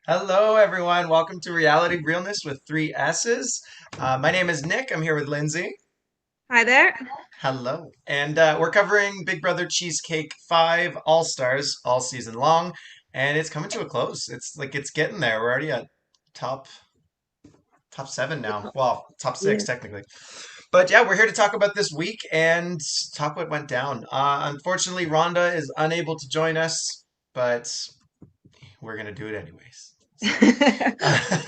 Hello, everyone. Welcome to Reality Realness with three S's. My name is Nick. I'm here with Lindsay. Hi there. Hello. And we're covering Big Brother Cheesecake 5 All-Stars all season long, and it's coming to a close. It's like it's getting there. We're already at top top seven now. Well, top six Yeah. technically. But yeah, we're here to talk about this week and talk what went down. Unfortunately, Rhonda is unable to join us, but we're gonna do it anyways. So.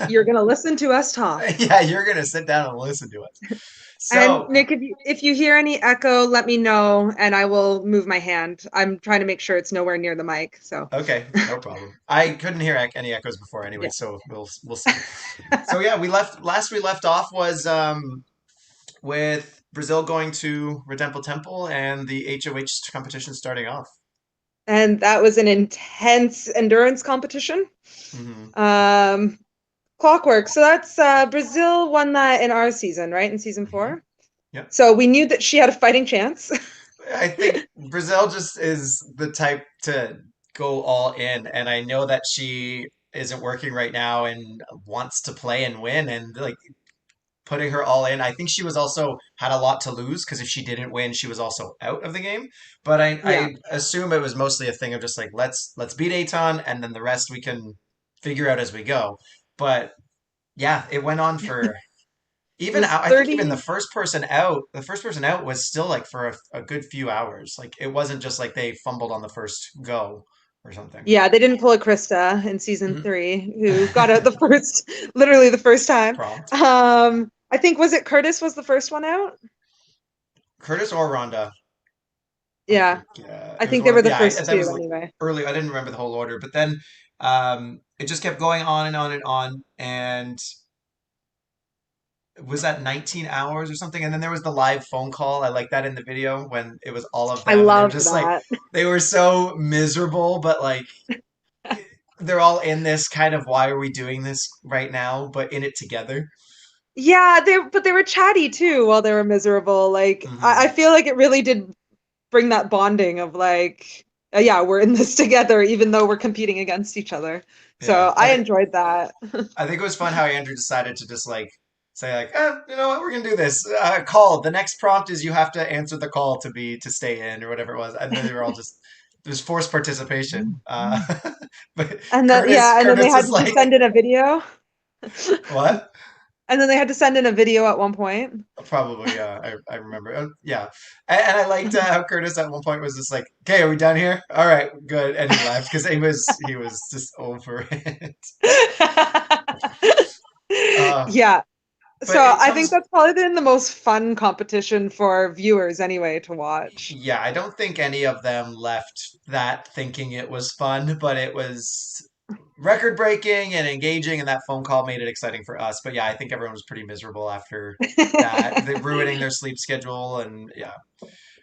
You're gonna listen to us talk. Yeah, you're gonna sit down and listen to us. And So, Nick, if you hear any echo, let me know and I will move my hand. I'm trying to make sure it's nowhere near the mic. So okay, no problem. I couldn't hear any echoes before anyway, yeah. so we'll see. So yeah, we left off was with Brazil going to Redemple Temple and the HOH competition starting off. And that was an intense endurance competition. Hmm. Um, Clockwork. So that's Brazil won that in our season, right? In season Hmm. four. Yep. So we knew that she had a fighting chance. I think Brazil just is the type to go all in, and I know that she isn't working right now and wants to play and win, and like putting her all in. I think she was also had a lot to lose because if she didn't win, she was also out of the game. But Yeah. I assume it was mostly a thing of just like let's beat Aton and then the rest we can figure out as we go. But yeah, it went on for It even was I think even 30. the first person out was still like for a good few hours. Like it wasn't just like they fumbled on the first go or something. Yeah, they didn't pull a Krista in season Mhm. three, who got out the first, literally the first time. Prompt. I think was it Curtis was the first one out? Curtis or Rhonda. I Yeah, forget. I It was think they one were of the yeah. first That two was like anyway. early. I didn't remember the whole order, but then it just kept going on and on and on. And was that 19 hours or something? And then there was the live phone call. I like that in the video when it was all of I them, and they were loved just like that. they were so miserable, but like they're all in this kind of why are we doing this right now, but in it together. Yeah, they were chatty too while they were miserable. Like I Hmm. feel like it really did bring that bonding of like, yeah, we're in this together, even though we're competing against each other. Yeah, So I enjoyed that. I think it was fun how Andrew decided to just like say like, you know what, we're gonna do this. Call. The next prompt is you have to answer the call to stay in or whatever it was, and then they were all just there's forced participation. But And then Curtis yeah, and then they Curtis had is to like, send in a video. what? And then they had to send in a video at one point. Probably, yeah. I remember. Yeah, and I liked how Curtis at one point was just like, "Okay, are we done here? All right, good," and he left because he was just over it. Uh, Yeah. but So it I think comes that's probably been the most fun competition for viewers anyway to watch. Yeah, I don't think any of them left that thinking it was fun, but it was record breaking and engaging, and that phone call made it exciting for us. But yeah, I think everyone was pretty miserable after that. They ruining their sleep schedule, and yeah.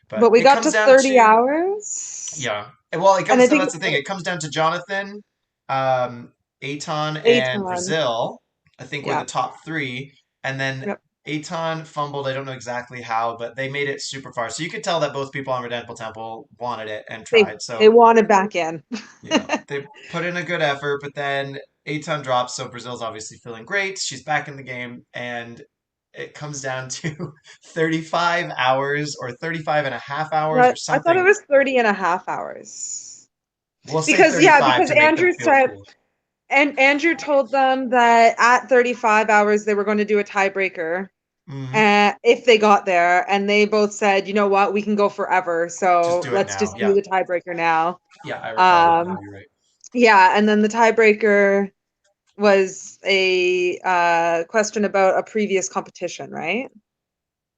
But But we it got comes to down 30 to hours. yeah. Well, it And comes I to think that's the thing. It comes down to Jonathan, Aton, and Aton. Brazil. I think were the Yeah. top three, and then Yep. Aton fumbled. I don't know exactly how, but they made it super far. So you could tell that both people on Redemple Temple wanted it and They tried. they So wanted back in. yeah, they put in a good effort, but then Aton drops. So Brazil's obviously feeling great. She's back in the game, and it comes down to 35 hours or 35 and a half hours or But I thought it something. was 30 and a half hours. We'll say Because yeah, 35 because to make them Andrew feel said cool. and Andrew told them that at 35 hours they were going to do a tiebreaker. Hmm. If they got there, and they both said, you know what, we can go forever, Just so do it let's now. just do Yeah. the tiebreaker now. Yeah, I recall that now. Um, You're right. yeah, and then the tiebreaker was a question about a previous competition, right?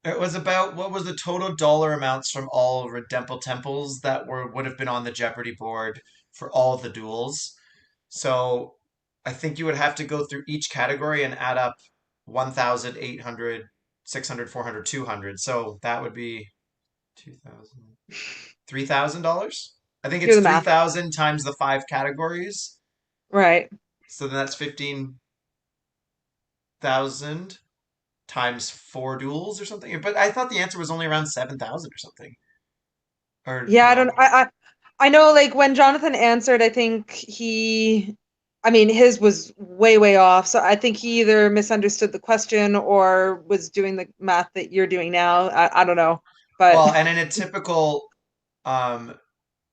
It was about what was the total dollar amounts from all Redemple temples that were would have been on the Jeopardy board for all of the duels. So I think you would have to go through each category and add up 1,800, 600, 400, 200. So that would be 2,000, $3,000. I think Do it's the math. 3,000 times the five categories. Right. So then that's 15,000 times four duels or something. But I thought the answer was only around 7,000 or something. Or Yeah, I no. don't I know like when Jonathan answered, I think I mean, his was way, way off. So I think he either misunderstood the question or was doing the math that you're doing now. I don't know. But Well, and in a typical um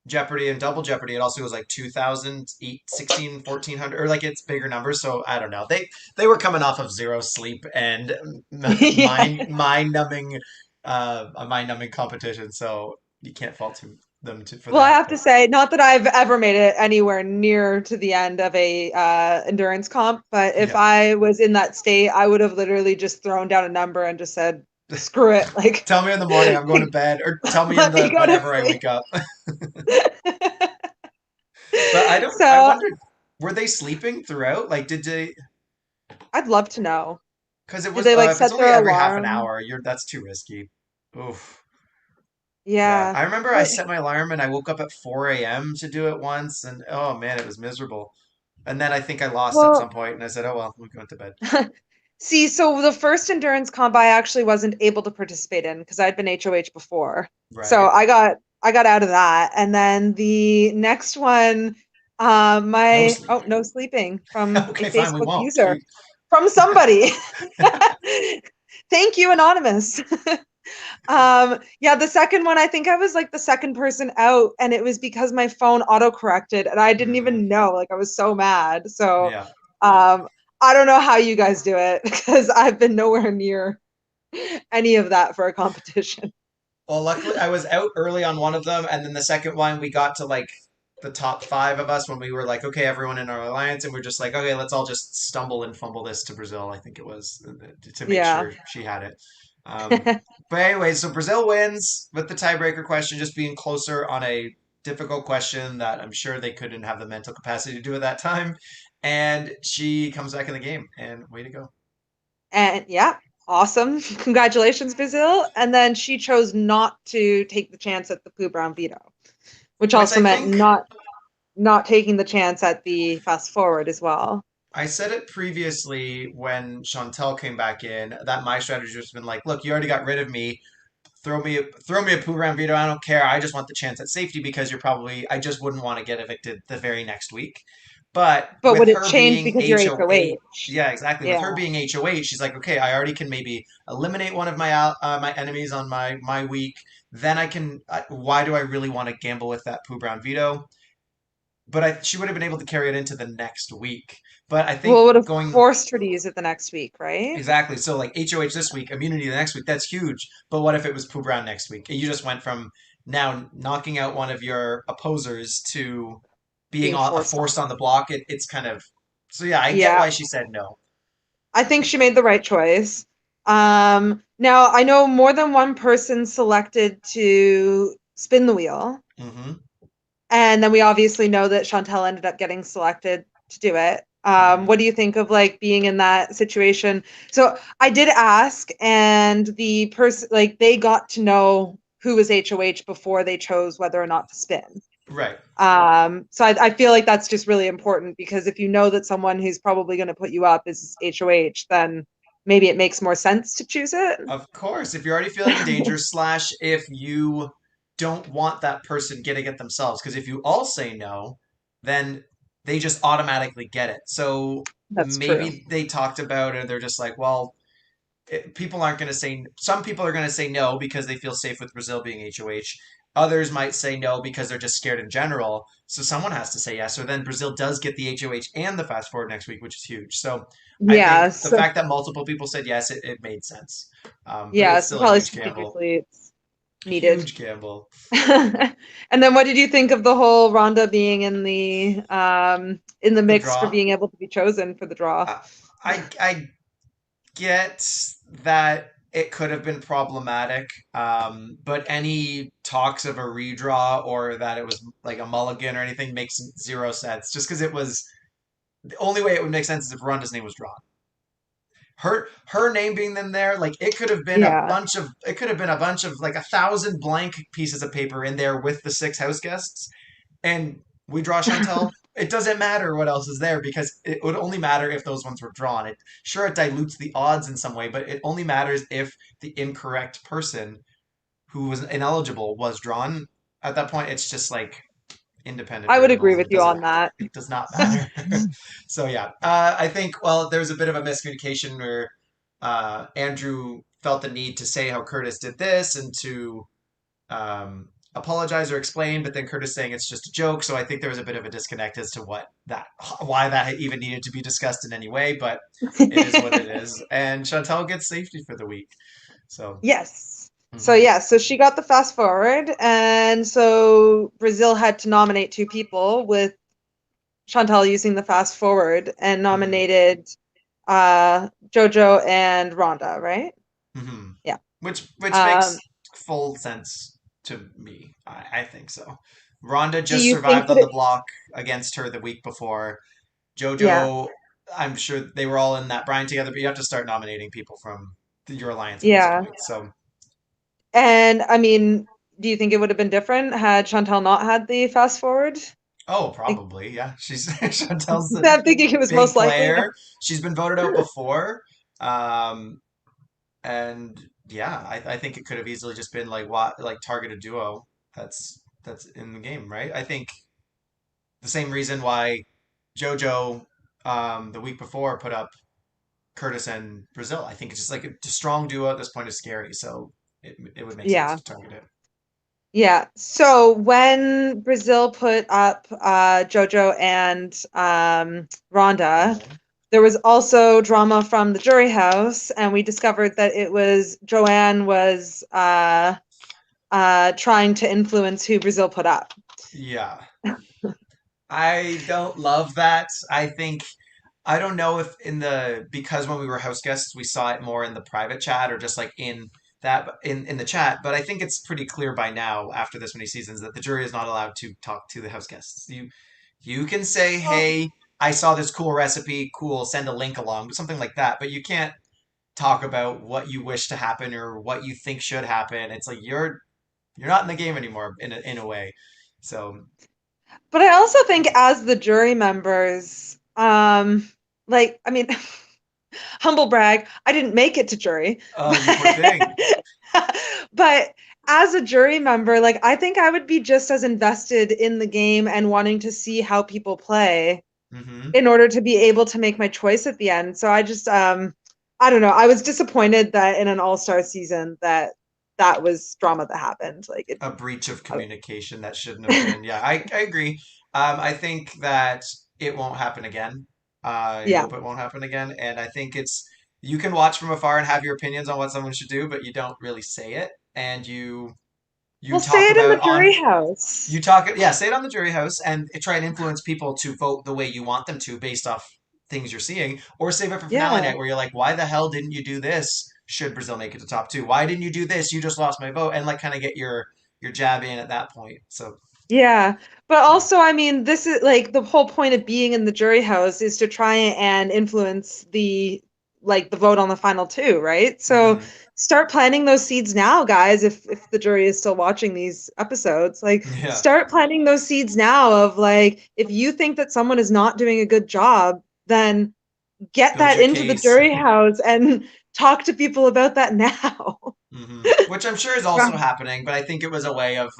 Jeopardy and Double Jeopardy, it also goes like 2000, 16, 1400, or like it's bigger numbers. So I don't know. They were coming off of zero sleep and yeah. a mind numbing competition. So you can't fault for Well, I that. have to But say, not that I've ever made it anywhere near to the end of a endurance comp, but if yeah, I was in that state, I would have literally just thrown down a number and just said, "Screw it!" Like, tell me in the morning I'm going to bed, or tell me in let me the go to whenever I sleep. wake up. But I don't. I So wondered, were they sleeping throughout? Like, did they? I'd love to know. Because it Did was they like if it's set only their every half an alarm? hour, you're that's too risky. Oof. Yeah, Yeah. I remember I But set my alarm and I woke up at 4 a.m. to do it once, and oh man, it was miserable. And then I think I lost at some well, point, and I said, "Oh well, we're going to bed." see, so the first endurance comp I actually wasn't able to participate in because I'd been HOH before. So Right. I got out of that. And then the next one, No my oh, sleeping. no sleeping from a Okay, fine, we Facebook won't. user from somebody. Thank you, anonymous. Yeah, the second one, I think I was like the second person out, and it was because my phone auto corrected and I didn't Hmm. even know. Like I was so mad. So Yeah. um I don't know how you guys do it because I've been nowhere near any of that for a competition. Well, luckily I was out early on one of them, and then the second one we got to like the top five of us when we were like, okay, everyone in our alliance, and we're just like, okay, let's all just stumble and fumble this to Brazil. I think it was to make Yeah. sure she had it. Um, but anyway, so Brazil wins with the tiebreaker question just being closer on a difficult question that I'm sure they couldn't have the mental capacity to do at that time. And she comes back in the game, and way to go. And yeah, awesome. Congratulations, Brazil. And then she chose not to take the chance at the Pooh Brown veto, which Which also I meant think not taking the chance at the fast forward as well. I said it previously when Chantel came back in that my strategy has been like, look, you already got rid of me. Throw me a poo round veto. I don't care. I just want the chance at safety because you're probably I just wouldn't want to get evicted the very next week. But But with would it her change being because you're HOH, HOH? yeah, exactly. With Yeah, her being HOH, she's like, okay, I already can maybe eliminate one of my enemies on my week. Then I can. Why do I really want to gamble with that poo brown veto? But she would have been able to carry it into the next week. But I well, think it would have going forced her to use it the next week, right? exactly. So like HOH this week, immunity the next week, that's huge. But what if it was Pooh Brown next week? You just went from now knocking out one of your opposers to being Being a forced on forced on her. the block. It's kind of so yeah, I get Yeah, why she said no. I think she made the right choice. Now I know more than one person selected to spin the wheel, Hmm. and then we obviously know that Chantel ended up getting selected to do it. Hmm. What do you think of like being in that situation? So I did ask, and the person like they got to know who was HOH before they chose whether or not to spin. Right. So I feel like that's just really important because if you know that someone who's probably going to put you up is HOH, then maybe it makes more sense to choose it. Of course, if you're already feeling in danger, slash if you don't want that person getting it themselves, because if you all say no, then they just automatically get it. So That's true. maybe they talked about it, they're just like, well, people aren't going to say some people are going to say no because they feel safe with Brazil being HOH. Others might say no because they're just scared in general. So someone has to say yes. Or then Brazil does get the HOH and the fast forward next week, which is huge. So I think Yeah. the So fact that multiple people said yes, it made sense. But yeah. it's So still a probably huge gamble. strategically it's needed. Huge gamble. And then what did you think of the whole Rhonda being in the The mix for draw. being able to be chosen for the draw? I I get that it could have been problematic, but any talks of a redraw or that it was like a mulligan or anything makes zero sense. Just because it was the only way it would make sense is if Ronda's name was drawn. Her name being in there, like Yeah. it could have been a bunch of like 1,000 blank pieces of paper in there with the six house guests, and we draw Chantel. It doesn't matter what else is there because it would only matter if those ones were drawn. It dilutes the odds in some way, but it only matters if the incorrect person who was ineligible was drawn. At that point, it's just like independent I would agree variables. with you on that. It does not matter. So yeah, I think well, there's a bit of a miscommunication where Andrew felt the need to say how Curtis did this and to apologize or explain, but then Curtis saying it's just a joke. So I think there was a bit of a disconnect as to why that even needed to be discussed in any way. But it is what it is, and Chantal gets safety for the week. So. Yes. So Mhm. yeah, so she got the fast forward, and so Brazil had to nominate two people with Chantal using the fast forward and Mhm. nominated Jojo and Rhonda, right? Hmm. Yeah. Which makes Um, full sense to me. I think so. Rhonda do just you think survived that on the it, block against her the week before. yeah, JoJo, I'm sure they were all in that brine together, but you have to start nominating people from your alliance at this yeah. point. So, And I mean, do you think it would have been different had Chantal not had the fast forward? oh, Like, probably, yeah. She's Chantel's a I'm thinking it was big most likely. player. She's been voted out before. Um, and yeah, I think it could have easily just been like targeted duo that's in the game, right? I think the same reason why JoJo the week before put up Curtis and Brazil. I think it's just like a strong duo at this point is scary, so it would make sense Yeah. to target it. Yeah. So when Brazil put up Jojo and Rhonda, Rhonda. there was also drama from the jury house, and we discovered that it was Joanne was trying to influence who Brazil put up. Yeah. I don't love that. I think I don't know if in the because when we were house guests we saw it more in the private chat or just like in the chat, but I think it's pretty clear by now after this many seasons that the jury is not allowed to talk to the house guests. You can say, "Hey, I saw this cool recipe, cool, send a link along," something like that, but you can't talk about what you wish to happen or what you think should happen. It's like you're not in the game anymore in a way. So, But I also think as the jury members, like, I mean, humble brag, I didn't make it to jury. oh, you poor thing. But as a jury member, like I think I would be just as invested in the game and wanting to see how people play Hmm. in order to be able to make my choice at the end. So I just I don't know. I was disappointed that in an all-star season that was drama that happened. Like it A breach of I communication that shouldn't have been. Yeah, I agree. I think that it won't happen again. I yeah. hope it won't happen again. And I think it's you can watch from afar and have your opinions on what someone should do, but you don't really say it. And you Well, say talk it in the about on jury house. you talk yeah, say it on the jury house and try and influence people to vote the way you want them to based off things you're seeing, or save it for finale Yeah. night where you're like, why the hell didn't you do this? Should Brazil make it to top two? Why didn't you do this? You just lost my vote, and like kind of get your jab in at that point. So Yeah. But yeah. also, I mean, this is like the whole point of being in the jury house is to try and influence the vote on the final two, right? So Hmm. start planting those seeds now, guys, if the jury is still watching these episodes. Like Yeah, start planting those seeds now of like if you think that someone is not doing a good job, then get build that your into the case. jury house and talk to people about that now. Which I'm sure is also happening, but I think it was a way of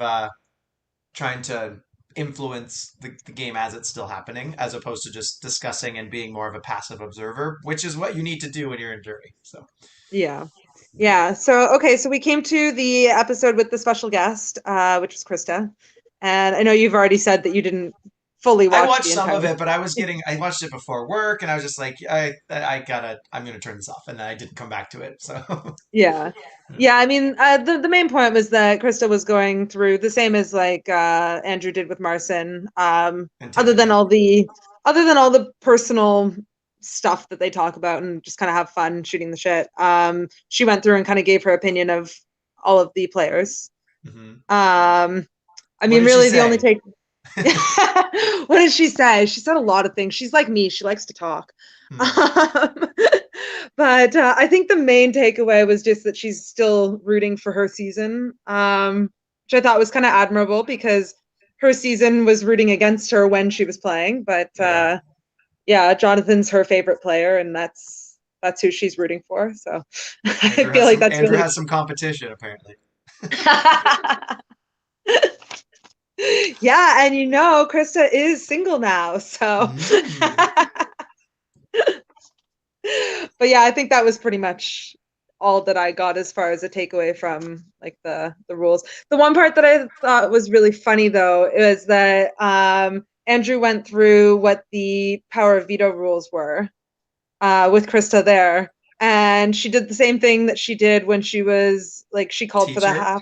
trying to influence the game as it's still happening, as opposed to just discussing and being more of a passive observer, which is what you need to do when you're in jury. So Yeah. Yeah. So, okay. So we came to the episode with the special guest, which was Krista. And I know you've already said that you didn't fully I watch watched the some entire. of it, but I watched it before work, and I was just like, I'm gonna turn this off, and then I didn't come back to it. So Yeah. Yeah. I mean, the main point was that Krista was going through the same as like Andrew did with Marcin. and Other than Tiffany. all the personal stuff that they talk about and just kind of have fun shooting the shit. She went through and kind of gave her opinion of all of the players. Hmm. Um, I What mean, did she really, the only say? take. What did she say? She said a lot of things. She's like me. She likes to talk. Hmm. Um, but I think the main takeaway was just that she's still rooting for her season, which I thought was kind of admirable because her season was rooting against her when she was playing. But Yeah, yeah, Jonathan's her favorite player, and that's who she's rooting for. So I feel like that's Andrew really. has some competition apparently. Yeah, and Krista is single now, so Mm. but yeah, I think that was pretty much all that I got as far as a takeaway from like the rules. The one part that I thought was really funny though is that Andrew went through what the power of veto rules were with Krista there. And she did the same thing that she did when she was like she called for the Teacher. half.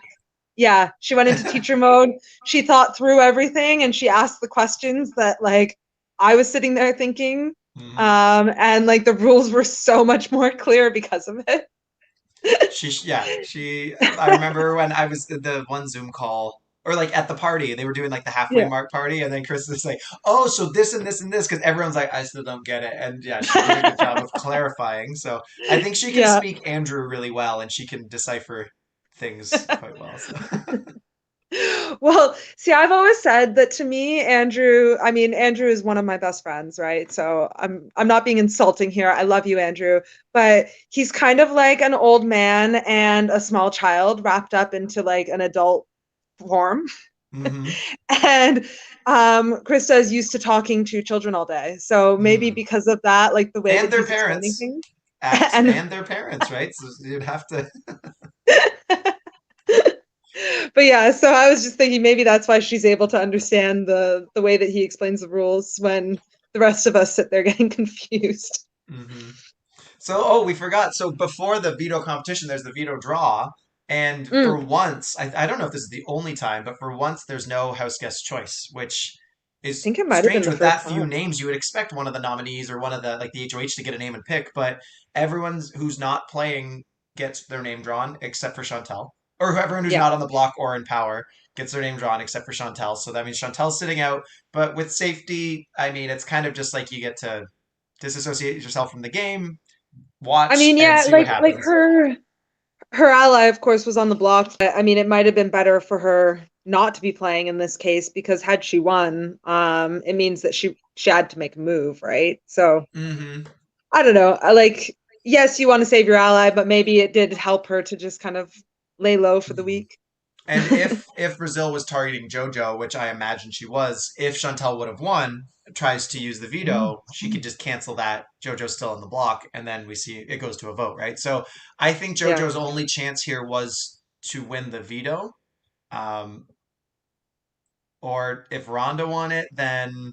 Yeah, she went into teacher mode. She thought through everything and she asked the questions that like I was sitting there thinking. Hmm. And like the rules were so much more clear because of it. I remember when I was the one Zoom call, or like at the party, they were doing like the halfway Yeah. mark party, and then Chris is like, "Oh, so this and this and this," because everyone's like, "I still don't get it," and yeah, she did a good job of clarifying. So I think she can Yeah. speak Andrew really well, and she can decipher things quite well. So. Well, see, I've always said that to me, Andrew is one of my best friends, right? So I'm not being insulting here. I love you, Andrew, but he's kind of like an old man and a small child wrapped up into like an adult form. Hmm. And Krista is used to talking to children all day. So maybe Hmm. because of that, like the way And that their he's explaining parents things. act, And and their parents, right? So you'd have to. but yeah, so I was just thinking maybe that's why she's able to understand the way that he explains the rules when the rest of us sit there getting confused. Hmm. So, oh, we forgot. So before the veto competition, there's the veto draw. And Mm, for once, I don't know if this is the only time, but for once, there's no house guest choice, which I is think it might have been strange the with first that few time. names. You would expect one of the nominees or one of the, like the HOH to get a name and pick, but everyone's who's not playing gets their name drawn except for Chantel. Or everyone who's Yeah. not on the block or in power gets their name drawn except for Chantel. So that means Chantel's sitting out. But with safety, I mean, it's kind of just like you get to disassociate yourself from the game, I watch mean, and yeah, see what like happens. her ally, of course, was on the block. But, I mean, it might have been better for her not to be playing in this case because had she won, it means that she had to make a move, right? So Hmm. I don't know. I like yes, you want to save your ally, but maybe it did help her to just kind of lay low for the Hmm. week. And if Brazil was targeting JoJo, which I imagine she was, if Chantel would have won, tries to use the veto, she could just cancel that. JoJo's still on the block, and then we see it goes to a vote, right? So I think Yeah. JoJo's only chance here was to win the veto. Um, or if Ronda won it, then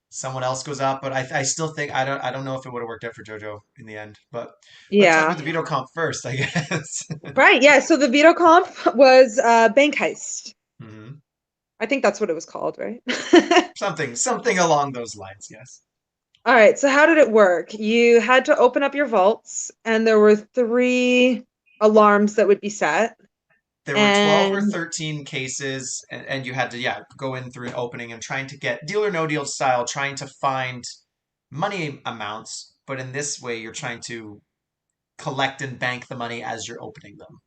someone else goes up. But I still think I don't know if it would have worked out for JoJo in the end. But let's talk about Yeah. the veto comp first, I guess. Right. Yeah. So the veto comp was bank heist. Hmm. I think that's what it was called, right? Something along those lines, yes. All right. So how did it work? You had to open up your vaults, and there were three alarms that would be set. There were 12 or And 13 cases, and you had to, yeah, go in through an opening and trying to get deal or no deal style, trying to find money amounts. But in this way, you're trying to collect and bank the money as you're opening them.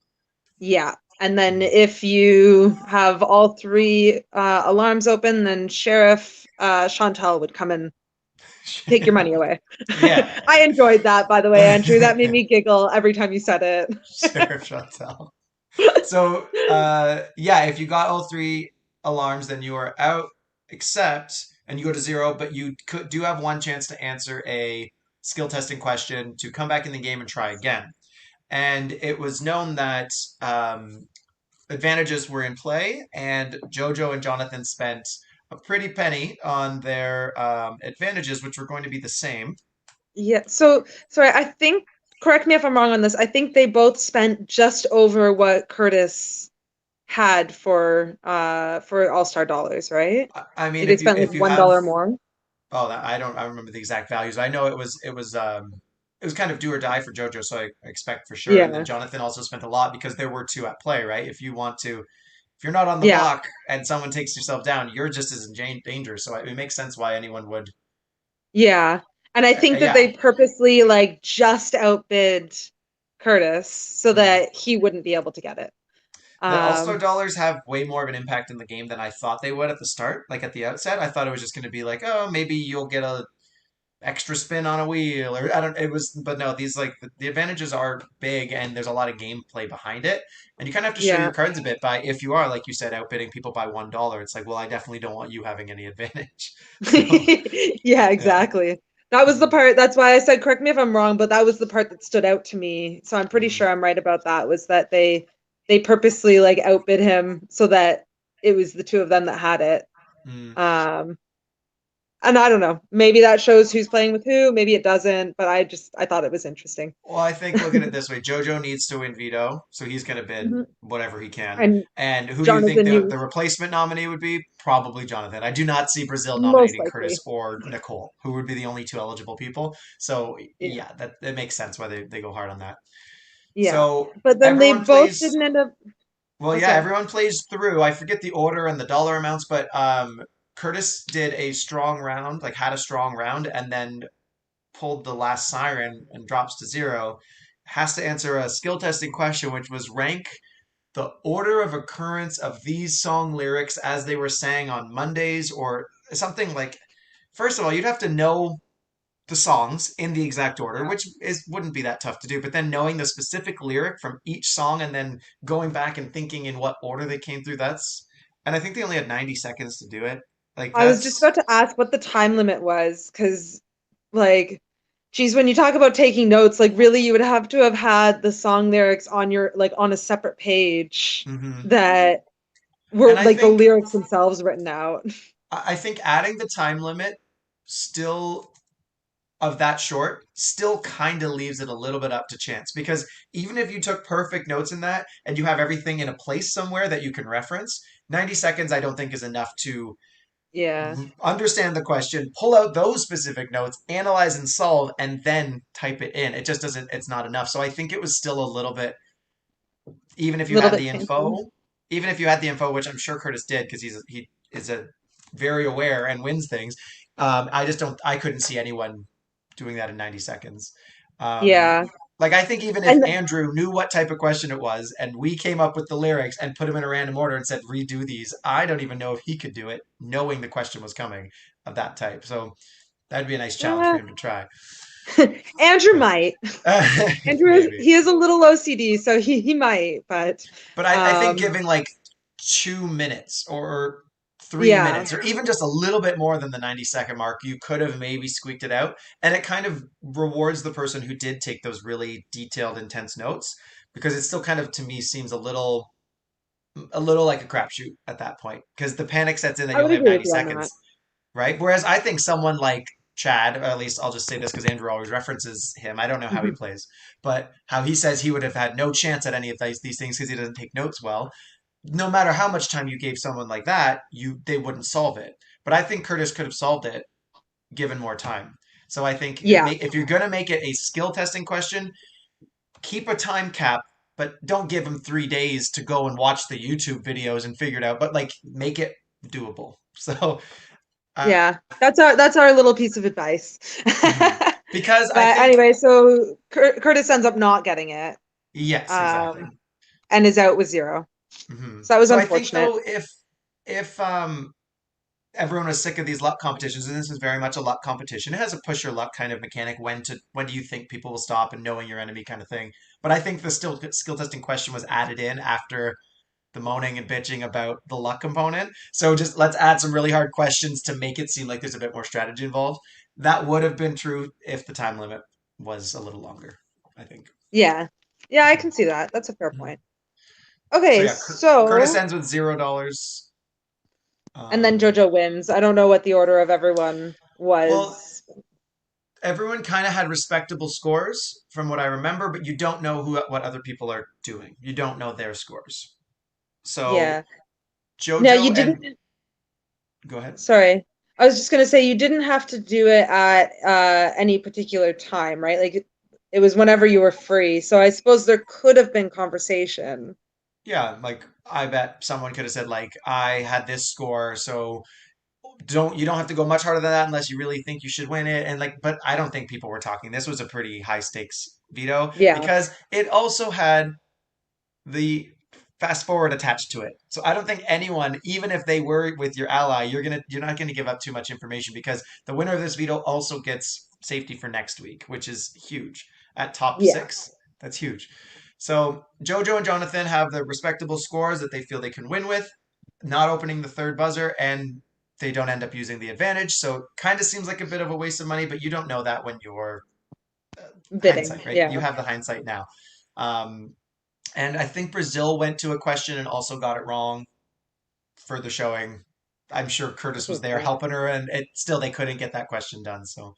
yeah. And then Mhm. if you have all three alarms open, then Sheriff Chantal would come and take your money away. Yeah. I enjoyed that, by the way, Andrew. That made me giggle every time you said it. Sheriff Chantel. So, yeah, if you got all three alarms, then you are out, except, and you go to zero, but do have one chance to answer a skill testing question to come back in the game and try again. And it was known that advantages were in play, and Jojo and Jonathan spent a pretty penny on their advantages, which were going to be the same. Yeah. So, sorry, I think, correct me if I'm wrong on this. I think they both spent just over what Curtis had for All-Star dollars, right? I mean, Like they if you spent like if you $1 have more. I don't remember the exact values. I know it was kind of do or die for JoJo, so I expect for sure. And then Yeah. Jonathan also spent a lot because there were two at play, right? If you're not on the Yeah. block and someone takes yourself down, you're just as in danger. So it makes sense why anyone would. Yeah. And I think that Yeah. they purposely like just outbid Curtis so Hmm. that he wouldn't be able to get it. The All-Star Um, dollars have way more of an impact in the game than I thought they would at the start, like at the outset. I thought it was just going to be like, oh, maybe you'll get extra spin on a wheel, or I don't, it was, but no, these like the advantages are big and there's a lot of gameplay behind it. And you kind of have to show your Yeah. cards a bit by, if you are, like you said, outbidding people by $1, it's like, well, I definitely don't want you having any advantage. So, Yeah, yeah. exactly. That was the Mhm. part, that's why I said, correct me if I'm wrong, but that was the part that stood out to me. So I'm pretty Mhm. sure I'm right about that, was that they purposely like outbid him so that it was the two of them that had it. Mhm. Um, and I don't know, maybe that shows who's playing with who, maybe it doesn't, but I thought it was interesting. Well, I think look at it this way. JoJo needs to win veto, so he's going to bid Mhm. whatever he can. And And who do you think Jonathan, the you replacement nominee would be? Probably Jonathan. I do not see Brazil most nominating Curtis likely. or Nicole, who would be the only two eligible people. So Yeah. yeah, that makes sense why they go hard on that. Yeah. So But then they everyone both plays. didn't end up. Well, Oh, yeah, sorry. everyone plays through. I forget the order and the dollar amounts, but Curtis did a strong round, like had a strong round, and then pulled the last siren and drops to zero, has to answer a skill testing question, which was rank the order of occurrence of these song lyrics as they were sang on Mondays or something like. First of all, you'd have to know the songs in the exact order, which is wouldn't be that tough to do. But then knowing the specific lyric from each song and then going back and thinking in what order they came through, that's. And I think they only had 90 seconds to do it. Like I was just that's. about to ask what the time limit was, because, like, geez, when you talk about taking notes, like, really, you would have to have had the song lyrics on your, like, on a separate page Mhm. that were, And I like, the think lyrics themselves written out. I think adding the time limit still of that short still kind of leaves it a little bit up to chance because even if you took perfect notes in that and you have everything in a place somewhere that you can reference, 90 seconds I don't think is enough to Yeah, understand the question, pull out those specific notes, analyze and solve, and then type it in. It just doesn't, it's not enough. So I think it was still a little bit, even if a you little had bit the tangent. info, even if you had the info, which I'm sure Curtis did because he is a very aware and wins things. I just don't. I couldn't see anyone doing that in 90 seconds. Um, Yeah. like I think even if And Andrew knew what type of question it was and we came up with the lyrics and put them in a random order and said redo these, I don't even know if he could do it knowing the question was coming of that type. So that'd be a nice challenge for uh, him to try. Andrew But might. Andrew is maybe. he is a little OCD, so he might, but But I think um giving like 2 minutes or three yeah, minutes or even just a little bit more than the 90-second mark, you could have maybe squeaked it out. And it kind of rewards the person who did take those really detailed, intense notes because it still kind of to me seems a little like a crapshoot at that point because the panic sets in that I you would only have agree with 90 you on that. seconds, right? Whereas I think someone like Chad, or at least I'll just say this because Andrew always references him. I don't know how he Mhm. plays, but how he says he would have had no chance at any of these things because he doesn't take notes well. No matter how much time you gave someone like that, they wouldn't solve it. But I think Curtis could have solved it given more time. So I think Yeah. if you're going to make it a skill testing question, keep a time cap, but don't give him 3 days to go and watch the YouTube videos and figure it out. But like make it doable. So uh, Yeah, that's our little piece of advice. mhm. Because I But think anyway, so Curtis ends up not getting it, yes, exactly. um, and is out with zero. So that was So I think unfortunate. though if everyone was sick of these luck competitions, and this is very much a luck competition. It has a push your luck kind of mechanic. When do you think people will stop and knowing your enemy kind of thing. But I think the still skill testing question was added in after the moaning and bitching about the luck component. So just let's add some really hard questions to make it seem like there's a bit more strategy involved. That would have been true if the time limit was a little longer, I think. Yeah, yeah, I Mhm. can see that. That's a fair Mhm. point. So Okay, yeah, Curtis so ends with $0. and then Um, JoJo wins. I don't know what the order of everyone well, was. everyone kind of had respectable scores from what I remember, but you don't know what other people are doing. You don't know their scores. So Yeah. Now you Jojo and didn't. go ahead. Sorry. I was just gonna say you didn't have to do it at any particular time, right? Like it was whenever you were free. So I suppose there could have been conversation. Yeah, like I bet someone could have said like I had this score, so you don't have to go much harder than that unless you really think you should win it. And like, but I don't think people were talking. This was a pretty high stakes veto Yeah. because it also had the fast forward attached to it. So I don't think anyone, even if they were with your ally, you're not gonna give up too much information because the winner of this veto also gets safety for next week, which is huge. At top Yeah. six, that's huge. So JoJo and Jonathan have the respectable scores that they feel they can win with, not opening the third buzzer, and they don't end up using the advantage. So kind of seems like a bit of a waste of money, but you don't know that when you're Bidding. hindsight, right? You Yeah. have the hindsight now. Um, and I think Brazil went to a question and also got it wrong, further showing. I'm sure Curtis was there helping her, and still they couldn't get that question done. So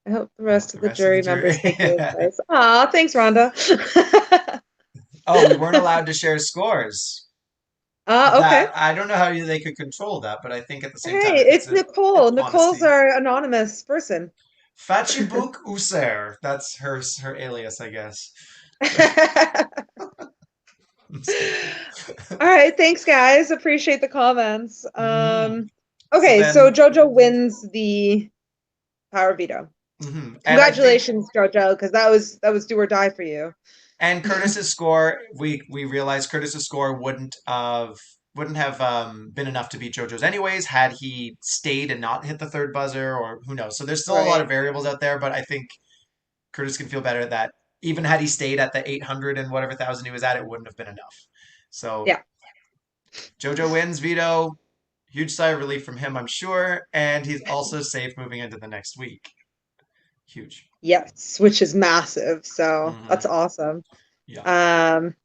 I hope the I hope rest of the the rest of the jury jury. members take your advice. Aw, thanks, Rhonda. Oh, we weren't allowed to share scores. Okay. That I don't know how they could control that, but I think at the same time, Hey, if it's it's Nicole. Nicole's honesty. our anonymous person. Fatibuk User. That's her alias, I guess. I'm just kidding. All right, thanks, guys. Appreciate the comments. So Okay, so then, JoJo wins the power veto. and I think Congratulations, JoJo, because that was do or die for you. and Curtis's score, we realized Curtis's score wouldn't have been enough to beat JoJo's anyways had he stayed and not hit the third buzzer, or who knows. So there's still a lot Right. of variables out there, but I think Curtis can feel better that even had he stayed at the 800 and whatever thousand he was at, it wouldn't have been enough. So Yeah. JoJo wins veto. Huge sigh of relief from him, I'm sure, and he's also safe moving into the next week. Huge. Yes, which is massive. So that's Hmm. awesome. Yeah. Um,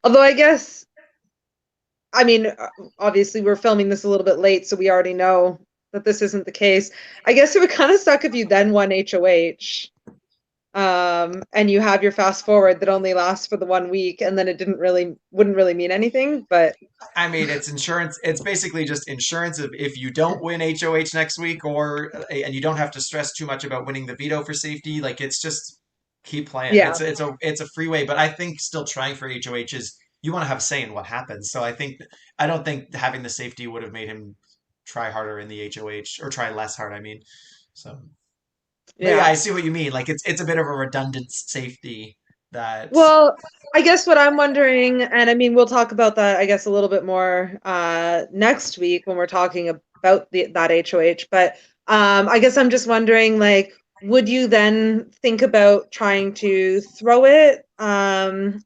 Although I guess, I mean, obviously we're filming this a little bit late, so we already know that this isn't the case. I guess it would kind of suck if you then won HOH, and you have your fast forward that only lasts for the 1 week, and then it wouldn't really mean anything. But I mean, it's insurance. It's basically just insurance of if you don't win HOH next week, and you don't have to stress too much about winning the veto for safety. Like it's just keep playing. yeah, It's a free way, but I think still trying for HOH is you want to have a say in what happens. So I don't think having the safety would have made him try harder in the HOH or try less hard. I mean, so but yeah, yeah. I see what you mean. Like it's a bit of a redundant safety that. Well, I guess what I'm wondering, and I mean, we'll talk about that, I guess, a little bit more next week when we're talking about that HOH. But I guess I'm just wondering, like, would you then think about trying to throw it, and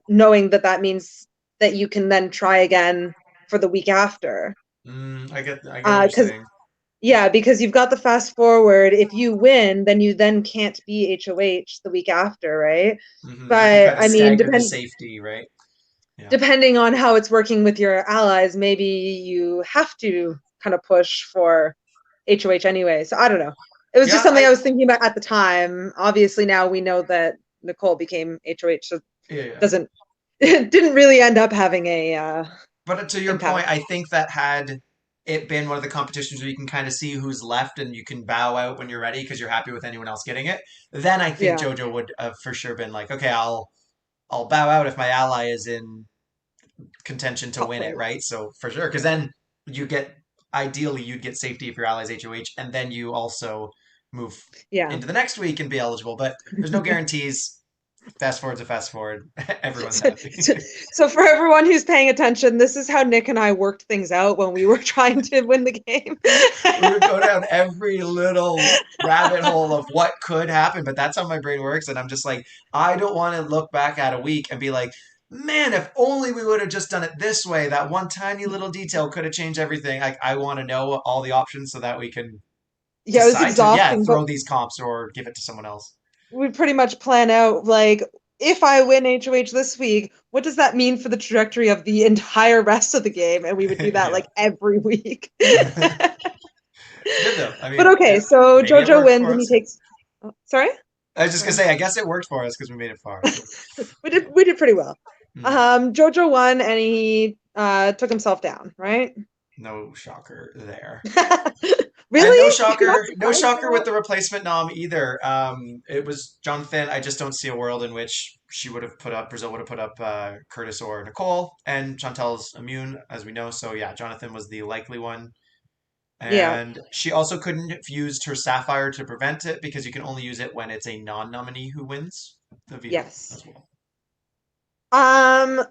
knowing that that means that you can then try again for the week after? I get what you're Because saying. yeah, because you've got the fast forward. If you win, then you then can't be HOH the week after, right? You can But kind of I mean, stagger the safety, right? Yeah. depending on how it's working with your allies, maybe you have to kind of push for HOH anyway. So I don't know. It was just Yeah, something I was thinking about at the time. Obviously, now we know that Nicole became HOH, so yeah, yeah. doesn't it didn't really end up having a But to your impact. point, I think that had it been one of the competitions where you can kind of see who's left and you can bow out when you're ready because you're happy with anyone else getting it, then I think Yeah, JoJo would have for sure been like, okay, I'll bow out if my ally is in contention to top win it, place. right? So for sure, because then you get ideally you'd get safety if your ally's HOH, and then you also move Yeah. into the next week and be eligible. But there's no guarantees. Fast forward's a fast forward. Everyone's So, happy. so, so for everyone who's paying attention, this is how Nick and I worked things out when we were trying to win the game. We would go down every little rabbit hole of what could happen, but that's how my brain works. And I'm just like, I don't want to look back at a week and be like, man, if only we would have just done it this way, that one tiny little detail could have changed everything. Like, I want to know all the options so that we can Yeah, it was decide to, yeah, exhausting, but throw these comps or give it to someone else. we pretty much plan out like if I win HOH this week, what does that mean for the trajectory of the entire rest of the game? And we would do that Yeah. like every week. It's good though. I But mean, okay, so maybe it Jojo worked wins for and he us. takes. Oh, sorry, I was just gonna say, I guess it worked for us because we made it far. So, we did pretty well. hmm. Jojo won and he took himself down, right? No shocker there. And no Really? You're not shocker, no surprised by shocker with that? the replacement nom either. It was Jonathan. I just don't see a world in which Brazil would have put up Curtis or Nicole, and Chantel's immune, as we know. So yeah, Jonathan was the likely one. Yeah. And she also couldn't have used her Sapphire to prevent it because you can only use it when it's a non-nominee who wins the veto Yes. as well. Um,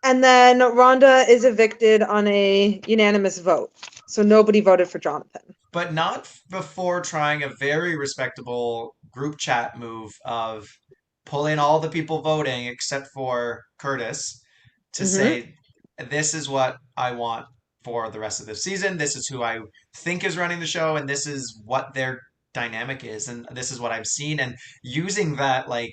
and then Rhonda is evicted on a unanimous vote. So nobody voted for Jonathan. but not before trying a very respectable group chat move of pulling all the people voting except for Curtis to Hmm. say, this is what I want for the rest of the season. This is who I think is running the show, and this is what their dynamic is, and this is what I've seen. And using that, like,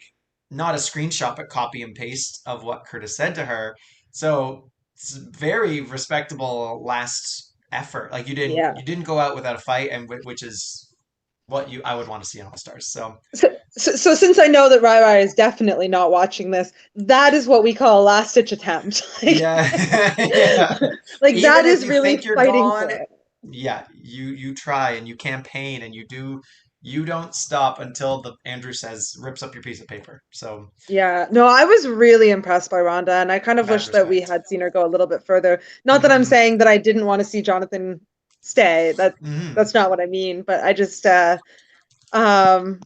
not a screenshot, but copy and paste of what Curtis said to her. So it's very respectable last effort. Like Yeah. you didn't go out without a fight, and which is what you I would want to see on All Stars. So So since I know that Rai Rai is definitely not watching this, that is what we call a last ditch attempt. yeah, yeah. Like Even that if is you really think you're fighting gone, for it. yeah, you try and you campaign and you don't stop until the Andrew says rips up your piece of paper. So Yeah, no, I was really impressed by Rhonda, and I kind of mad wish that we respect. had seen her go a little bit further. Not that I'm Hmm. saying that I didn't want to see Jonathan stay. That's Hmm. not what I mean, but I just um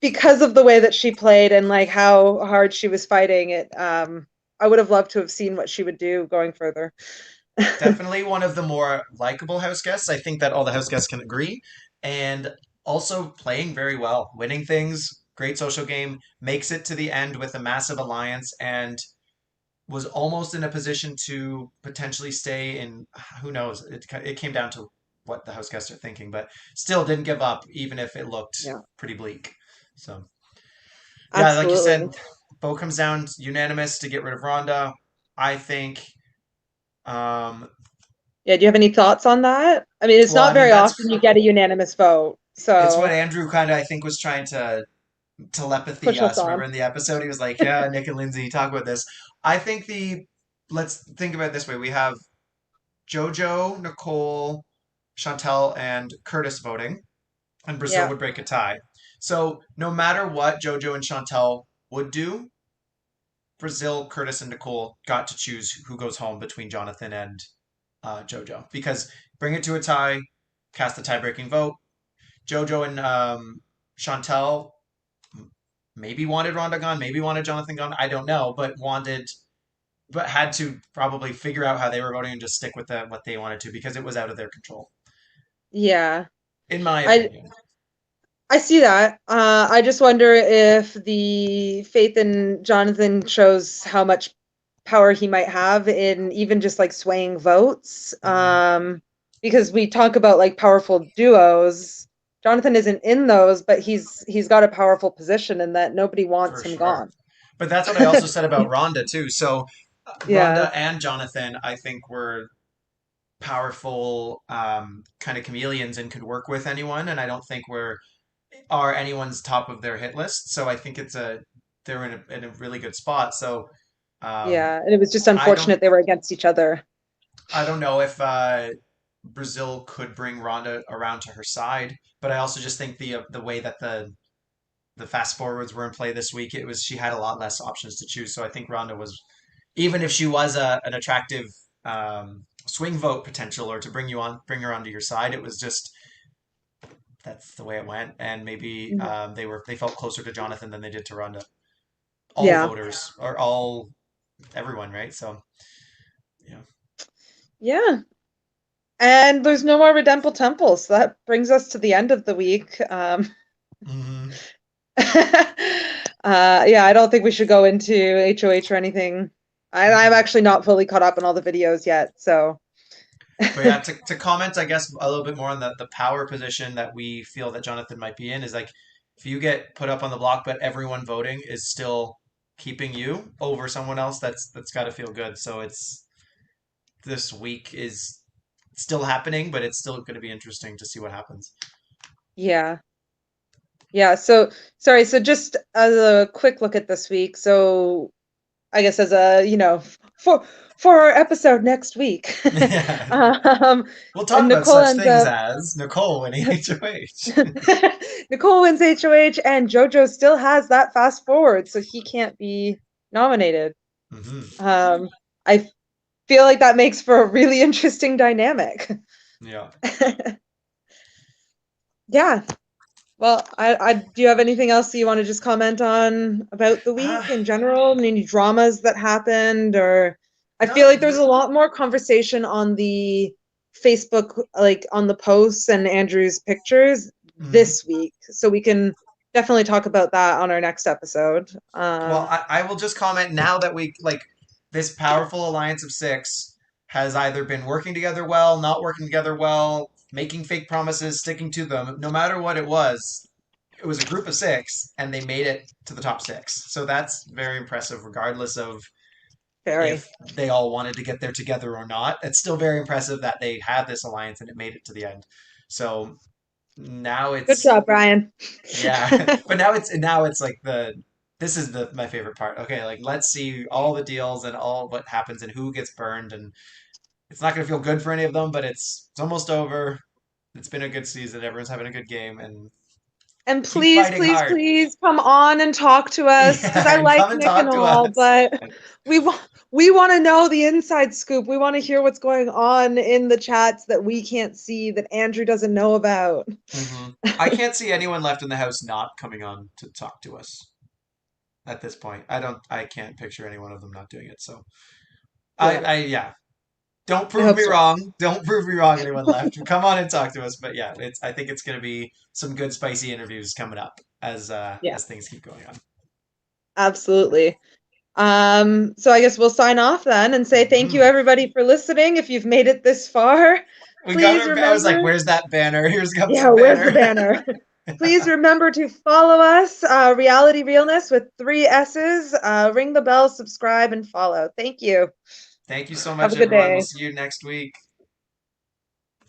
because of the way that she played and like how hard she was fighting it, I would have loved to have seen what she would do going further. Definitely one of the more likable house guests. I think that all the house guests can agree. And also playing very well, winning things, great social game, makes it to the end with a massive alliance, and was almost in a position to potentially stay in. Who knows? It came down to what the house guests are thinking, but still didn't give up, even if it looked Yeah, pretty bleak. So, yeah, like you absolutely. said, vote comes down unanimous to get rid of Rhonda. I think. Um, Yeah, do you have any thoughts on that? I mean, it's well, I not mean, very that's often you get a unanimous vote, it's what so Andrew kind of I think was trying to telepathy push us us. Remember on. in the episode, he was like, "Yeah, Nick and Lindsay talk about this." I think the let's think about it this way: we have JoJo, Nicole, Chantel, and Curtis voting, and Brazil Yeah, would break a tie. So no matter what JoJo and Chantel would do, Brazil, Curtis, and Nicole got to choose who goes home between Jonathan and JoJo because bring it to a tie, cast the tie-breaking vote. JoJo and Chantel maybe wanted Rhonda gone, maybe wanted Jonathan gone. I don't know, but had to probably figure out how they were voting and just stick with what they wanted to because it was out of their control, yeah. in my I opinion. I see that. I just wonder if the faith in Jonathan shows how much power he might have in even just like swaying votes. Hmm. Because we talk about like powerful duos. Jonathan isn't in those, but he's got a powerful position in that nobody For wants him sure. gone. But that's what I also said about Rhonda too. So Yeah, Rhonda and Jonathan, I think, were powerful kind of chameleons and could work with anyone. And I don't think are anyone's top of their hit list. So I think they're in a really good spot. So um, yeah. And it was just I don't unfortunate they were against each other. I don't know if Brazil could bring Ronda around to her side, but I also just think the way that the fast forwards were in play this week, it was she had a lot less options to choose. So I think Ronda was, even if she was an attractive swing vote potential or to bring her onto your side, it was just that's the way it went, and maybe Mhm. they felt closer to Jonathan than they did to Ronda. All Yeah, voters or all everyone, right? So yeah. yeah. And there's no more Redemple Temple, so that brings us to the end of the week. Hmm. Yeah, I don't think we should go into HOH or anything. I'm Mm-mm. actually not fully caught up on all the videos yet, so But yeah, to comment, I guess, a little bit more on the power position that we feel that Jonathan might be in is like if you get put up on the block, but everyone voting is still keeping you over someone else, that's got to feel good. So it's this week is still happening, but it's still going to be interesting to see what happens. yeah. Yeah, so sorry, so just as a quick look at this week, so I guess as a, for our episode next week. Yeah. um We'll talk about Nicole such ends things up as Nicole winning HOH. Nicole wins HOH and JoJo still has that fast forward, so he can't be nominated. Hmm. Um, I feel like that makes for a really interesting dynamic. Yeah. Yeah. Well, I do you have anything else that you want to just comment on about the Uh, week in general? Any dramas that happened, or I feel not like there's a lot more conversation on the Facebook like on the posts and Andrew's pictures Hmm. this week, so we can definitely talk about that on our next episode. Well, I will just comment now that we like this powerful alliance of six has either been working together well, not working together well, making fake promises, sticking to them. No matter what it was a group of six, and they made it to the top six. So that's very impressive, regardless of Very if they all wanted to get there together or not. It's still very impressive that they had this alliance and it made it to the end. So now good it's job, Brian. yeah, but now it's like the this is the my favorite part. Okay, like let's see all the deals and all what happens and who gets burned, and it's not going to feel good for any of them, but it's almost over. It's been a good season. Everyone's having a good game and And keep please, fighting please, hard. please come on and talk to us because Yeah, I and like come and Nick and talk to all, us. but we want we want to know the inside scoop. We want to hear what's going on in the chats that we can't see that Andrew doesn't know about. I can't see anyone left in the house not coming on to talk to us at this point. I can't picture any one of them not doing it. So Yeah, yeah. Don't I prove hope me so. wrong. Don't prove me wrong, anyone left. Come on and talk to us. But yeah, I think it's gonna be some good spicy interviews coming up Yeah, as things keep going on. absolutely. So I guess we'll sign off then and say thank you Hmm. everybody for listening. If you've made it this far, We got please our I was like, remember. where's that banner? Here's comes Yeah, the where's the banner. banner? Please remember to follow us, Reality Realness with three S's. Ring the bell, subscribe, and follow. Thank you. Thank you so Have much, a good everyone. We'll day. see you next week.